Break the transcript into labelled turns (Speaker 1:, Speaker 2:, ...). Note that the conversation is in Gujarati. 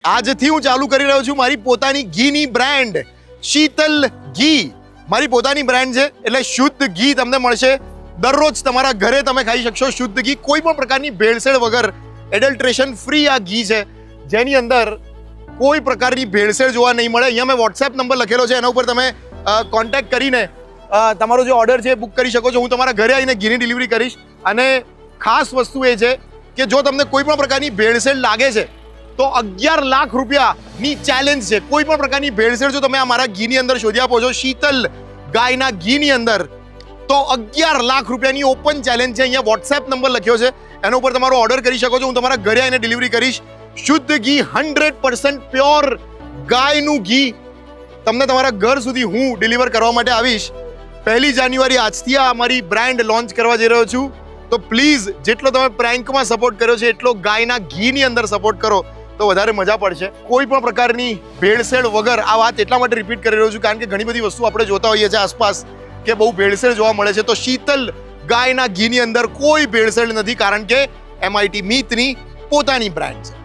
Speaker 1: આજથી હું ચાલુ કરી રહ્યો છું મારી પોતાની ઘીની બ્રાન્ડ શીતલ ઘી. મારી પોતાની બ્રાન્ડ છે એટલે શુદ્ધ ઘી તમને મળશે. દરરોજ તમારા ઘરે તમે ખાઈ શકશો શુદ્ધ ઘી, કોઈ પણ પ્રકારની ભેળસેળ વગર. એડલ્ટ્રેશન ફ્રી આ ઘી છે, જેની અંદર કોઈ પ્રકારની ભેળસેળ જોવા નહીં મળે. અહીંયા મેં વોટ્સએપ નંબર લખેલો છે, એના ઉપર તમે કોન્ટેક્ટ કરીને તમારો જે ઓર્ડર છે બુક કરી શકો છો. હું તમારા ઘરે આવીને ઘીની ડિલિવરી કરીશ. અને ખાસ વસ્તુ એ છે કે જો તમને કોઈ પણ પ્રકારની ભેળસેળ લાગે છે તો 11 લાખ રૂપિયાની ચેલેન્જ છે. કોઈ પણ પ્રકારની ભેળસેળ જો તમે આ મારા ઘીની અંદર શોધી આપો છો શીતલ ગાયના ઘીની અંદર, તો 11 લાખ રૂપિયાની ઓપન ચેલેન્જ છે. અહીંયા વોટ્સએપ નંબર લખ્યો છે, એના ઉપર તમારો ઓર્ડર કરી શકો છો. હું તમારા ઘરે આવીને ડિલિવરી કરીશ. શુદ્ધ ઘી, 100% પ્યોર ગાયનું ઘી તમને તમારા ઘર સુધી હું ડિલિવર કરવા માટે આવીશ. 1 જાન્યુઆરી આજથી આ અમારી બ્રાન્ડ લોન્ચ કરવા જઈ રહ્યો છું. તો પ્લીઝ જેટલો તમે પ્રેન્કમાં સપોર્ટ કર્યો છે એટલો ગાયના ઘીની અંદર સપોર્ટ કરો તો વધારે મજા પડશે. કોઈ પણ પ્રકારની ભેળસેળ વગર. આ વાત એટલા માટે રિપીટ કરી રહ્યો છું કારણ કે ઘણી બધી વસ્તુ આપણે જોતા હોઈએ છીએ આસપાસ કે બહુ ભેળસેળ જોવા મળે છે. તો શીતલ ગાયના ઘીની અંદર કોઈ ભેળસેળ નથી, કારણ કે MIT મીતની પોતાની બ્રાન્ડ છે.